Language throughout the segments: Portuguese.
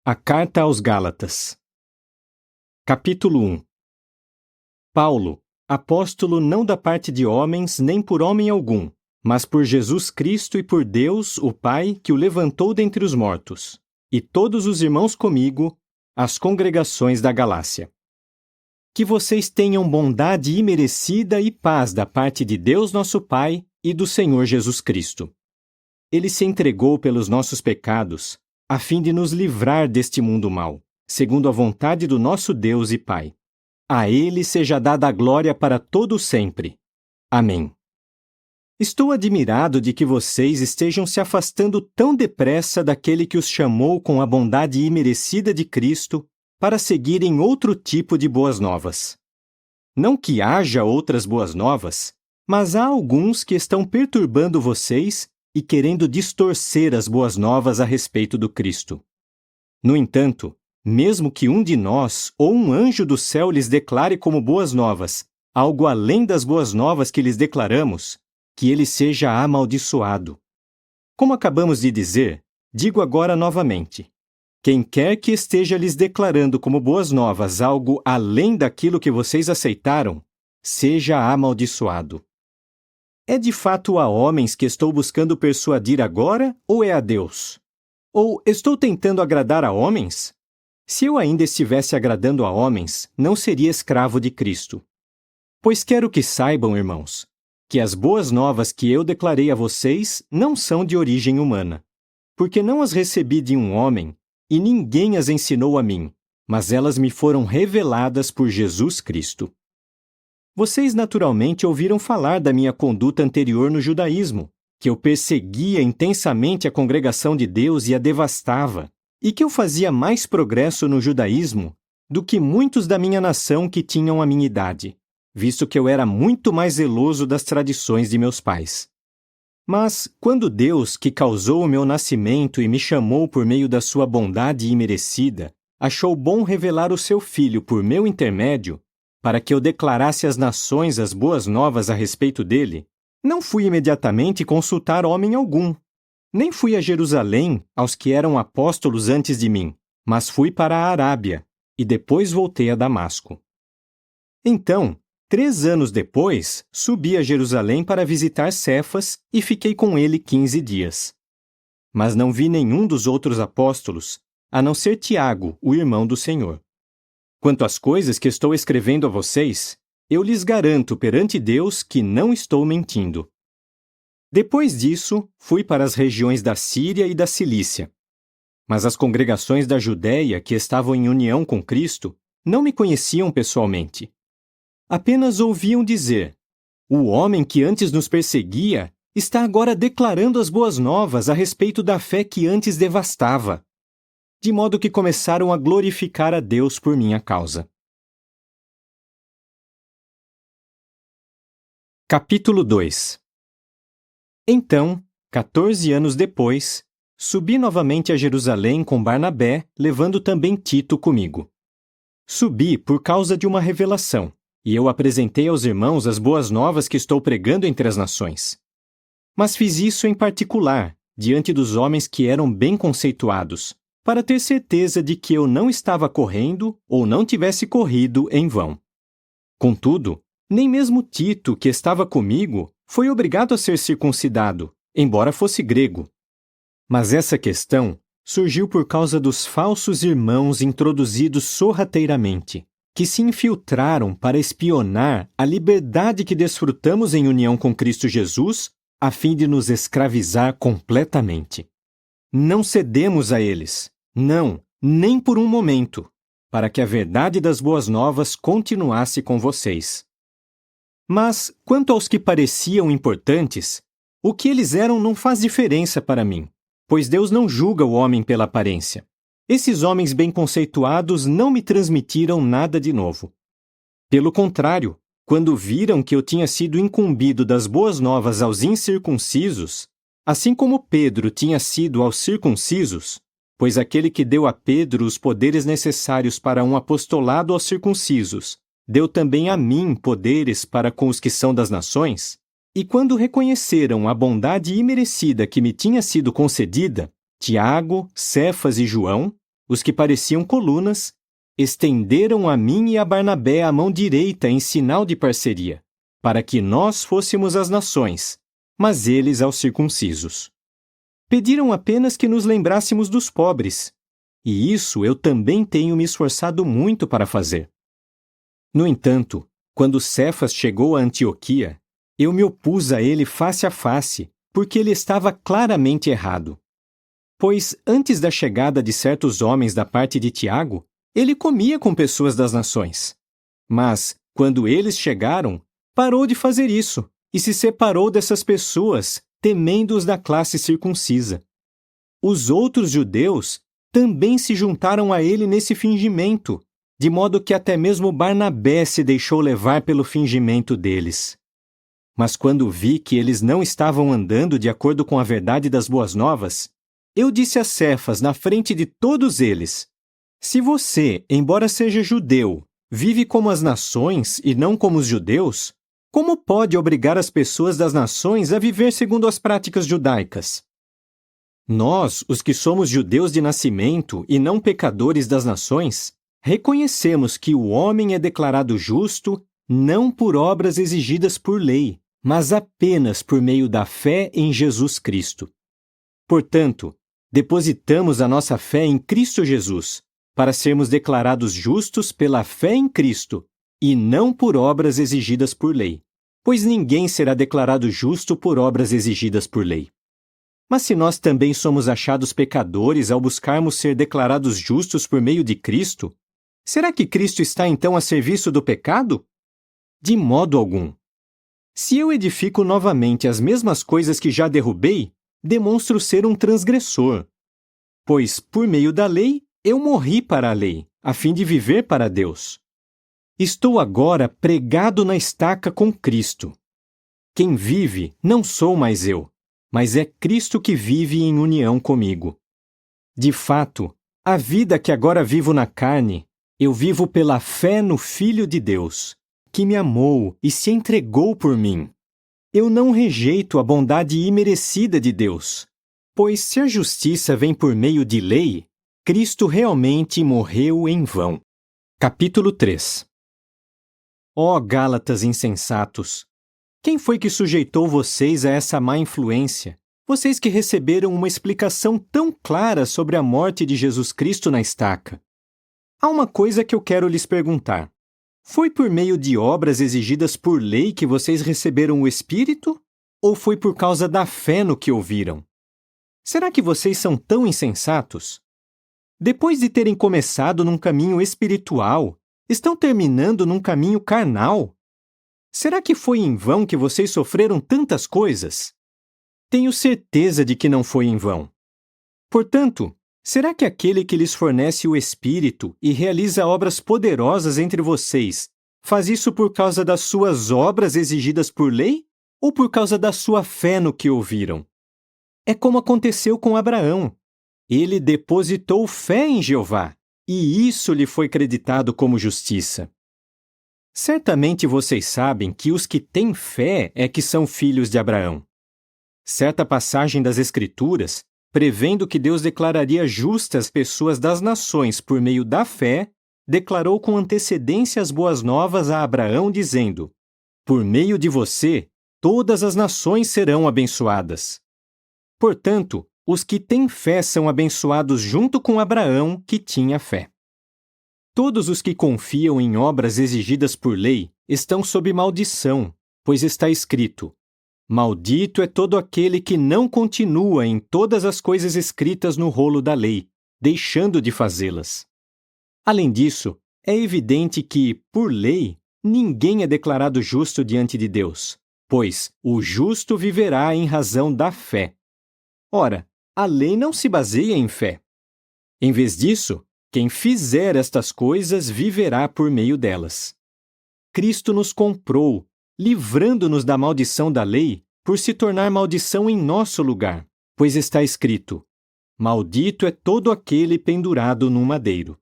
A Carta aos Gálatas. Capítulo 1. Paulo, apóstolo não da parte de homens nem por homem algum, mas por Jesus Cristo e por Deus, o Pai, que o levantou dentre os mortos, e todos os irmãos comigo, as congregações da Galácia. Que vocês tenham bondade imerecida e paz da parte de Deus nosso Pai e do Senhor Jesus Cristo. Ele se entregou pelos nossos pecados, a fim de nos livrar deste mundo mau, segundo a vontade do nosso Deus e Pai. A Ele seja dada a glória para todo sempre. Amém. Estou admirado de que vocês estejam se afastando tão depressa daquele que os chamou com a bondade imerecida de Cristo para seguirem outro tipo de boas novas. Não que haja outras boas novas, mas há alguns que estão perturbando vocês e querendo distorcer as boas novas a respeito do Cristo. No entanto, mesmo que um de nós ou um anjo do céu lhes declare como boas novas algo além das boas novas que lhes declaramos, que ele seja amaldiçoado. Como acabamos de dizer, digo agora novamente: quem quer que esteja lhes declarando como boas novas algo além daquilo que vocês aceitaram, seja amaldiçoado. É de fato a homens que estou buscando persuadir agora ou é a Deus? Ou estou tentando agradar a homens? Se eu ainda estivesse agradando a homens, não seria escravo de Cristo. Pois quero que saibam, irmãos, que as boas novas que eu declarei a vocês não são de origem humana, porque não as recebi de um homem e ninguém as ensinou a mim, mas elas me foram reveladas por Jesus Cristo. Vocês naturalmente ouviram falar da minha conduta anterior no judaísmo, que eu perseguia intensamente a congregação de Deus e a devastava, e que eu fazia mais progresso no judaísmo do que muitos da minha nação que tinham a minha idade, visto que eu era muito mais zeloso das tradições de meus pais. Mas, quando Deus, que causou o meu nascimento e me chamou por meio da sua bondade imerecida, achou bom revelar o seu Filho por meu intermédio, para que eu declarasse às nações as boas novas a respeito dele, não fui imediatamente consultar homem algum. Nem fui a Jerusalém aos que eram apóstolos antes de mim, mas fui para a Arábia, e depois voltei a Damasco. Então, 3 anos depois, subi a Jerusalém para visitar Cefas e fiquei com ele 15 dias. Mas não vi nenhum dos outros apóstolos, a não ser Tiago, o irmão do Senhor. Quanto às coisas que estou escrevendo a vocês, eu lhes garanto perante Deus que não estou mentindo. Depois disso, fui para as regiões da Síria e da Cilícia. Mas as congregações da Judéia que estavam em união com Cristo não me conheciam pessoalmente. Apenas ouviam dizer: o homem que antes nos perseguia está agora declarando as boas novas a respeito da fé que antes devastava. De modo que começaram a glorificar a Deus por minha causa. Capítulo 2. Então, 14 anos depois, subi novamente a Jerusalém com Barnabé, levando também Tito comigo. Subi por causa de uma revelação, e eu apresentei aos irmãos as boas novas que estou pregando entre as nações. Mas fiz isso em particular, diante dos homens que eram bem conceituados, para ter certeza de que eu não estava correndo ou não tivesse corrido em vão. Contudo, nem mesmo Tito, que estava comigo, foi obrigado a ser circuncidado, embora fosse grego. Mas essa questão surgiu por causa dos falsos irmãos introduzidos sorrateiramente, que se infiltraram para espionar a liberdade que desfrutamos em união com Cristo Jesus, a fim de nos escravizar completamente. Não cedemos a eles, não, nem por um momento, para que a verdade das boas novas continuasse com vocês. Mas, quanto aos que pareciam importantes, o que eles eram não faz diferença para mim, pois Deus não julga o homem pela aparência. Esses homens bem conceituados não me transmitiram nada de novo. Pelo contrário, quando viram que eu tinha sido incumbido das boas novas aos incircuncisos, assim como Pedro tinha sido aos circuncisos, pois aquele que deu a Pedro os poderes necessários para um apostolado aos circuncisos, deu também a mim poderes para com os que são das nações, e quando reconheceram a bondade imerecida que me tinha sido concedida, Tiago, Cefas e João, os que pareciam colunas, estenderam a mim e a Barnabé a mão direita em sinal de parceria, para que nós fôssemos às nações, mas eles aos circuncisos. Pediram apenas que nos lembrássemos dos pobres, e isso eu também tenho me esforçado muito para fazer. No entanto, quando Cefas chegou a Antioquia, eu me opus a ele face a face, porque ele estava claramente errado. Pois, antes da chegada de certos homens da parte de Tiago, ele comia com pessoas das nações. Mas, quando eles chegaram, parou de fazer isso e se separou dessas pessoas, temendo-os da classe circuncisa. Os outros judeus também se juntaram a ele nesse fingimento, de modo que até mesmo Barnabé se deixou levar pelo fingimento deles. Mas quando vi que eles não estavam andando de acordo com a verdade das boas novas, eu disse a Cefas na frente de todos eles: se você, embora seja judeu, vive como as nações e não como os judeus, como pode obrigar as pessoas das nações a viver segundo as práticas judaicas? Nós, os que somos judeus de nascimento e não pecadores das nações, reconhecemos que o homem é declarado justo não por obras exigidas por lei, mas apenas por meio da fé em Jesus Cristo. Portanto, depositamos a nossa fé em Cristo Jesus, para sermos declarados justos pela fé em Cristo, e não por obras exigidas por lei, pois ninguém será declarado justo por obras exigidas por lei. Mas se nós também somos achados pecadores ao buscarmos ser declarados justos por meio de Cristo, será que Cristo está então a serviço do pecado? De modo algum. Se eu edifico novamente as mesmas coisas que já derrubei, demonstro ser um transgressor. Pois, por meio da lei, eu morri para a lei, a fim de viver para Deus. Estou agora pregado na estaca com Cristo. Quem vive não sou mais eu, mas é Cristo que vive em união comigo. De fato, a vida que agora vivo na carne, eu vivo pela fé no Filho de Deus, que me amou e se entregou por mim. Eu não rejeito a bondade imerecida de Deus, pois se a justiça vem por meio de lei, Cristo realmente morreu em vão. Capítulo 3. Ó Gálatas insensatos! Quem foi que sujeitou vocês a essa má influência? Vocês que receberam uma explicação tão clara sobre a morte de Jesus Cristo na estaca. Há uma coisa que eu quero lhes perguntar. Foi por meio de obras exigidas por lei que vocês receberam o Espírito? Ou foi por causa da fé no que ouviram? Será que vocês são tão insensatos? Depois de terem começado num caminho espiritual, estão terminando num caminho carnal? Será que foi em vão que vocês sofreram tantas coisas? Tenho certeza de que não foi em vão. Portanto, será que aquele que lhes fornece o Espírito e realiza obras poderosas entre vocês faz isso por causa das suas obras exigidas por lei ou por causa da sua fé no que ouviram? É como aconteceu com Abraão. Ele depositou fé em Jeová, e isso lhe foi creditado como justiça. Certamente vocês sabem que os que têm fé é que são filhos de Abraão. Certa passagem das Escrituras, prevendo que Deus declararia justas pessoas das nações por meio da fé, declarou com antecedência as boas novas a Abraão, dizendo: por meio de você, todas as nações serão abençoadas. Portanto, os que têm fé são abençoados junto com Abraão, que tinha fé. Todos os que confiam em obras exigidas por lei estão sob maldição, pois está escrito: maldito é todo aquele que não continua em todas as coisas escritas no rolo da lei, deixando de fazê-las. Além disso, é evidente que, por lei, ninguém é declarado justo diante de Deus, pois o justo viverá em razão da fé. Ora, a lei não se baseia em fé. Em vez disso, quem fizer estas coisas viverá por meio delas. Cristo nos comprou, livrando-nos da maldição da lei, por se tornar maldição em nosso lugar, pois está escrito: maldito é todo aquele pendurado num madeiro.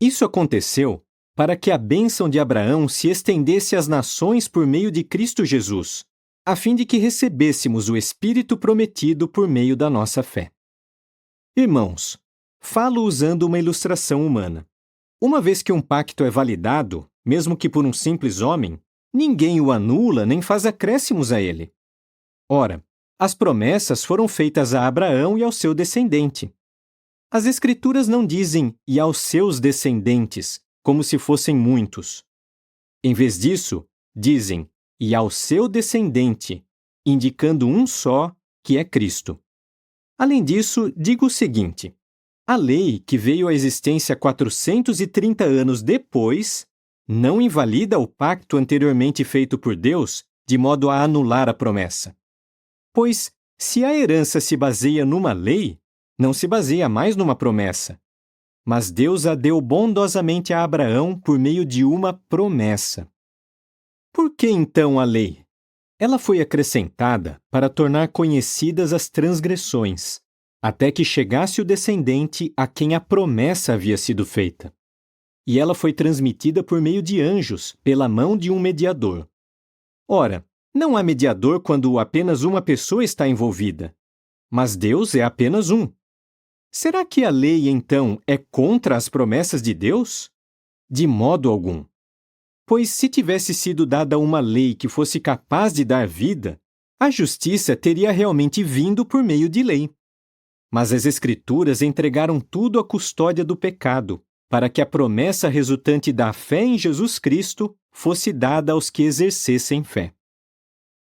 Isso aconteceu para que a bênção de Abraão se estendesse às nações por meio de Cristo Jesus, a fim de que recebêssemos o Espírito prometido por meio da nossa fé. Irmãos, falo usando uma ilustração humana. Uma vez que um pacto é validado, mesmo que por um simples homem, ninguém o anula nem faz acréscimos a ele. Ora, as promessas foram feitas a Abraão e ao seu descendente. As Escrituras não dizem "e aos seus descendentes", como se fossem muitos. Em vez disso, dizem "e ao seu descendente", indicando um só, que é Cristo. Além disso, digo o seguinte: a lei, que veio à existência 430 anos depois, não invalida o pacto anteriormente feito por Deus de modo a anular a promessa. Pois, se a herança se baseia numa lei, não se baseia mais numa promessa. Mas Deus a deu bondosamente a Abraão por meio de uma promessa. Por que então a lei? Ela foi acrescentada para tornar conhecidas as transgressões, até que chegasse o descendente a quem a promessa havia sido feita. E ela foi transmitida por meio de anjos, pela mão de um mediador. Ora, não há mediador quando apenas uma pessoa está envolvida, mas Deus é apenas um. Será que a lei, então, é contra as promessas de Deus? De modo algum. Pois se tivesse sido dada uma lei que fosse capaz de dar vida, a justiça teria realmente vindo por meio de lei. Mas as Escrituras entregaram tudo à custódia do pecado, para que a promessa resultante da fé em Jesus Cristo fosse dada aos que exercessem fé.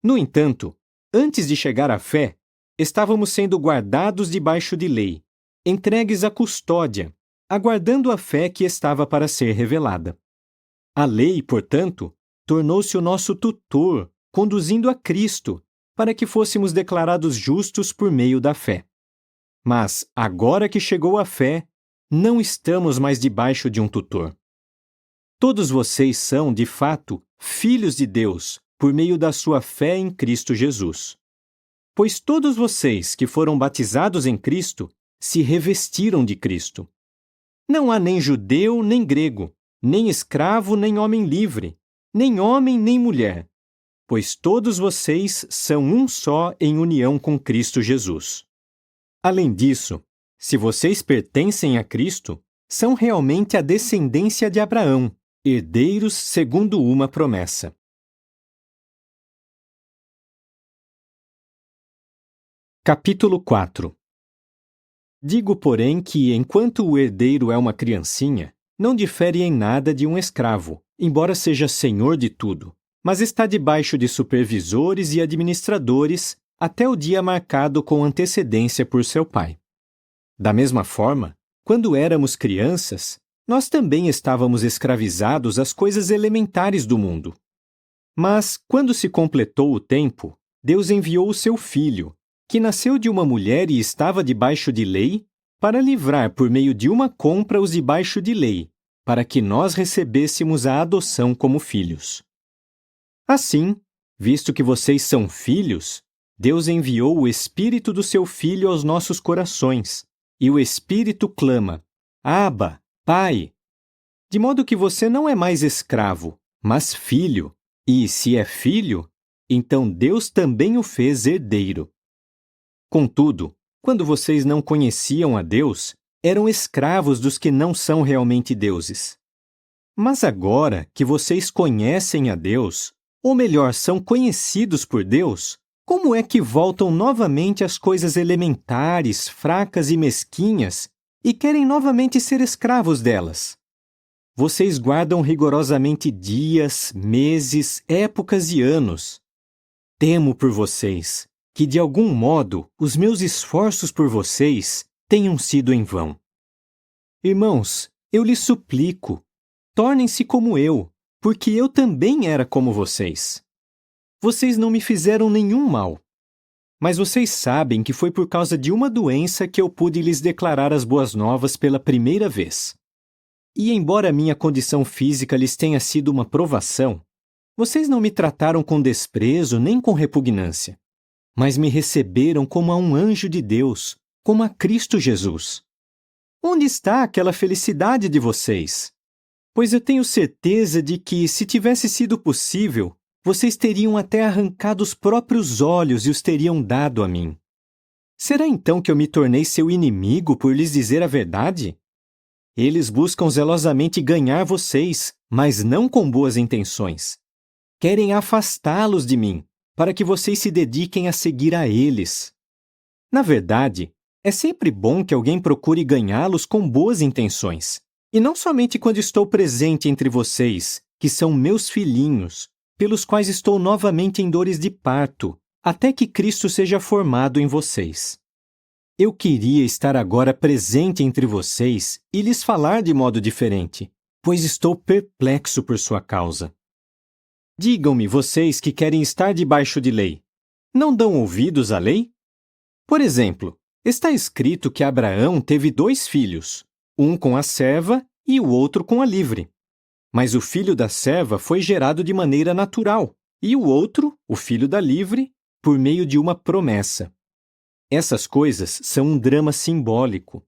No entanto, antes de chegar à fé, estávamos sendo guardados debaixo de lei, entregues à custódia, aguardando a fé que estava para ser revelada. A lei, portanto, tornou-se o nosso tutor, conduzindo a Cristo, para que fôssemos declarados justos por meio da fé. Mas, agora que chegou a fé, não estamos mais debaixo de um tutor. Todos vocês são, de fato, filhos de Deus, por meio da sua fé em Cristo Jesus. Pois todos vocês que foram batizados em Cristo se revestiram de Cristo. Não há nem judeu nem grego, nem escravo nem homem livre, nem homem nem mulher, pois todos vocês são um só em união com Cristo Jesus. Além disso, se vocês pertencem a Cristo, são realmente a descendência de Abraão, herdeiros segundo uma promessa. Capítulo 4. Digo, porém, que enquanto o herdeiro é uma criancinha, não difere em nada de um escravo, embora seja senhor de tudo, mas está debaixo de supervisores e administradores até o dia marcado com antecedência por seu pai. Da mesma forma, quando éramos crianças, nós também estávamos escravizados às coisas elementares do mundo. Mas, quando se completou o tempo, Deus enviou o seu Filho, que nasceu de uma mulher e estava debaixo de lei, para livrar por meio de uma compra os debaixo de lei, para que nós recebêssemos a adoção como filhos. Assim, visto que vocês são filhos, Deus enviou o Espírito do seu Filho aos nossos corações, e o Espírito clama: Abba, Pai! De modo que você não é mais escravo, mas filho, e se é filho, então Deus também o fez herdeiro. Contudo, quando vocês não conheciam a Deus, eram escravos dos que não são realmente deuses. Mas agora que vocês conhecem a Deus, ou melhor, são conhecidos por Deus, como é que voltam novamente às coisas elementares, fracas e mesquinhas e querem novamente ser escravos delas? Vocês guardam rigorosamente dias, meses, épocas e anos. Temo por vocês que, de algum modo, os meus esforços por vocês tenham sido em vão. Irmãos, eu lhes suplico, tornem-se como eu, porque eu também era como vocês. Vocês não me fizeram nenhum mal. Mas vocês sabem que foi por causa de uma doença que eu pude lhes declarar as boas novas pela primeira vez. E embora minha condição física lhes tenha sido uma provação, vocês não me trataram com desprezo nem com repugnância, mas me receberam como a um anjo de Deus, como a Cristo Jesus. Onde está aquela felicidade de vocês? Pois eu tenho certeza de que, se tivesse sido possível, vocês teriam até arrancado os próprios olhos e os teriam dado a mim. Será então que eu me tornei seu inimigo por lhes dizer a verdade? Eles buscam zelosamente ganhar vocês, mas não com boas intenções. Querem afastá-los de mim, para que vocês se dediquem a seguir a eles. Na verdade, é sempre bom que alguém procure ganhá-los com boas intenções, e não somente quando estou presente entre vocês, que são meus filhinhos, pelos quais estou novamente em dores de parto, até que Cristo seja formado em vocês. Eu queria estar agora presente entre vocês e lhes falar de modo diferente, pois estou perplexo por sua causa. Digam-me, vocês que querem estar debaixo de lei, não dão ouvidos à lei? Por exemplo, está escrito que Abraão teve 2 filhos, um com a serva e o outro com a livre. Mas o filho da serva foi gerado de maneira natural, e o outro, o filho da livre, por meio de uma promessa. Essas coisas são um drama simbólico,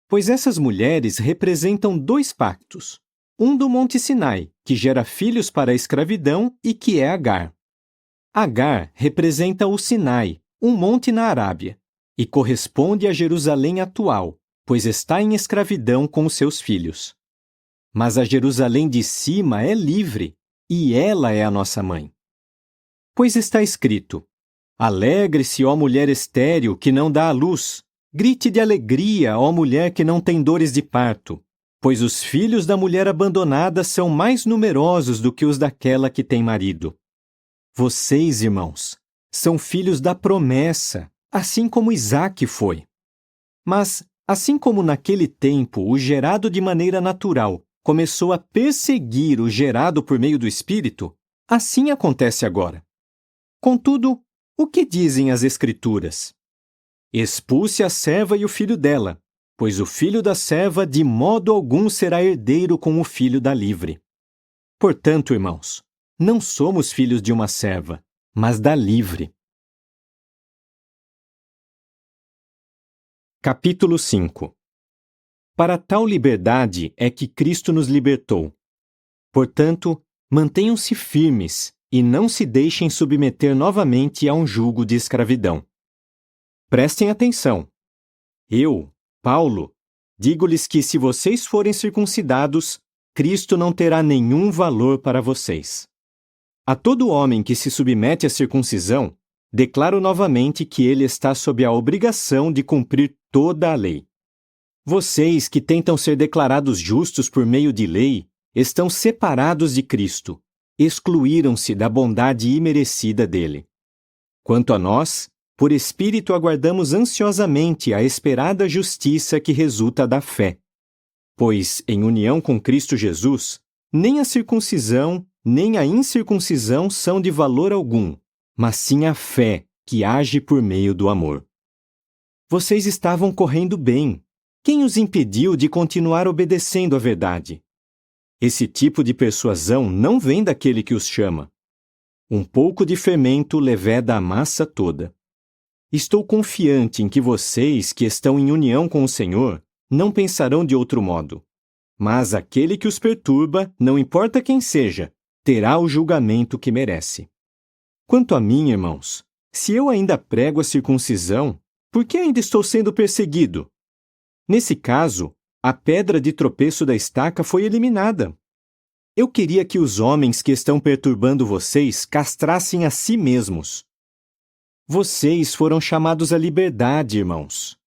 pois essas mulheres representam 2 pactos. Um do Monte Sinai, que gera filhos para a escravidão e que é Agar. Agar representa o Sinai, um monte na Arábia, e corresponde a Jerusalém atual, pois está em escravidão com os seus filhos. Mas a Jerusalém de cima é livre, e ela é a nossa mãe. Pois está escrito: alegre-se, ó mulher estéril, que não dá à luz. Grite de alegria, ó mulher que não tem dores de parto. Pois os filhos da mulher abandonada são mais numerosos do que os daquela que tem marido. Vocês, irmãos, são filhos da promessa, assim como Isaque foi. Mas, assim como naquele tempo o gerado de maneira natural começou a perseguir o gerado por meio do Espírito, assim acontece agora. Contudo, o que dizem as Escrituras? Expulse a serva e o filho dela, pois o filho da serva de modo algum será herdeiro com o filho da livre. Portanto, irmãos, não somos filhos de uma serva, mas da livre. Capítulo 5. Para tal liberdade é que Cristo nos libertou. Portanto, mantenham-se firmes e não se deixem submeter novamente a um jugo de escravidão. Prestem atenção. Eu, Paulo, digo-lhes que se vocês forem circuncidados, Cristo não terá nenhum valor para vocês. A todo homem que se submete à circuncisão, declaro novamente que ele está sob a obrigação de cumprir toda a lei. Vocês que tentam ser declarados justos por meio de lei, estão separados de Cristo, excluíram-se da bondade imerecida dele. Quanto a nós, por Espírito aguardamos ansiosamente a esperada justiça que resulta da fé. Pois, em união com Cristo Jesus, nem a circuncisão, nem a incircuncisão são de valor algum, mas sim a fé que age por meio do amor. Vocês estavam correndo bem. Quem os impediu de continuar obedecendo à verdade? Esse tipo de persuasão não vem daquele que os chama. Um pouco de fermento leveda a massa toda. Estou confiante em que vocês, que estão em união com o Senhor, não pensarão de outro modo. Mas aquele que os perturba, não importa quem seja, terá o julgamento que merece. Quanto a mim, irmãos, se eu ainda prego a circuncisão, por que ainda estou sendo perseguido? Nesse caso, a pedra de tropeço da estaca foi eliminada. Eu queria que os homens que estão perturbando vocês castrassem a si mesmos. Vocês foram chamados à liberdade, irmãos.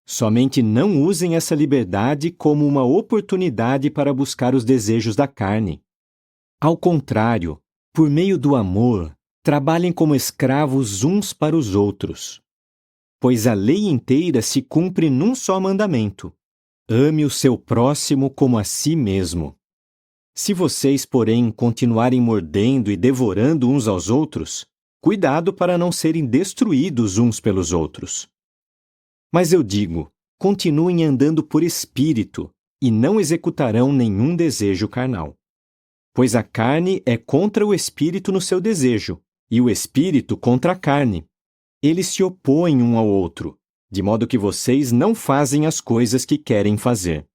Somente não usem essa liberdade como uma oportunidade para buscar os desejos da carne. Ao contrário, por meio do amor, trabalhem como escravos uns para os outros. Pois a lei inteira se cumpre num só mandamento: ame o seu próximo como a si mesmo. Se vocês, porém, continuarem mordendo e devorando uns aos outros, cuidado para não serem destruídos uns pelos outros. Mas eu digo, continuem andando por espírito, e não executarão nenhum desejo carnal. Pois a carne é contra o espírito no seu desejo, e o espírito contra a carne. Eles se opõem um ao outro, de modo que vocês não fazem as coisas que querem fazer.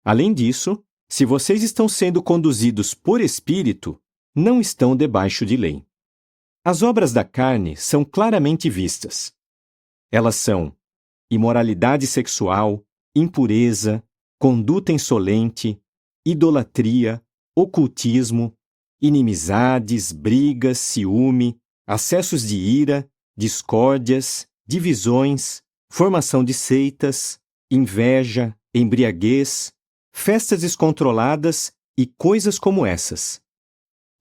Além disso, se vocês estão sendo conduzidos por espírito, não estão debaixo de lei. As obras da carne são claramente vistas: Elas são imoralidade sexual, impureza, conduta insolente, idolatria, ocultismo, inimizades, brigas, ciúme, acessos de ira, discórdias, divisões, formação de seitas, inveja, embriaguez, festas descontroladas e coisas como essas.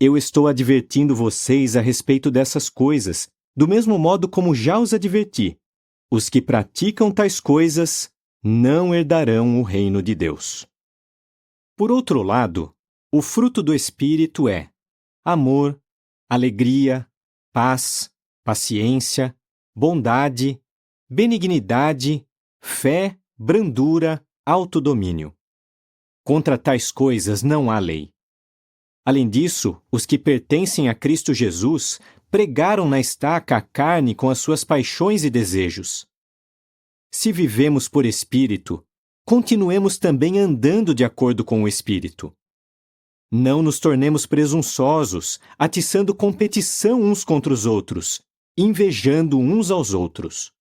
Eu estou advertindo vocês a respeito dessas coisas, do mesmo modo como já os adverti. Os que praticam tais coisas não herdarão o reino de Deus. Por outro lado, o fruto do Espírito é amor, alegria, paz, paciência, bondade, benignidade, fé, brandura, autodomínio. Contra tais coisas não há lei. Além disso, os que pertencem a Cristo Jesus pregaram na estaca a carne com as suas paixões e desejos. Se vivemos por Espírito, continuemos também andando de acordo com o Espírito. Não nos tornemos presunçosos, atiçando competição uns contra os outros, invejando uns aos outros.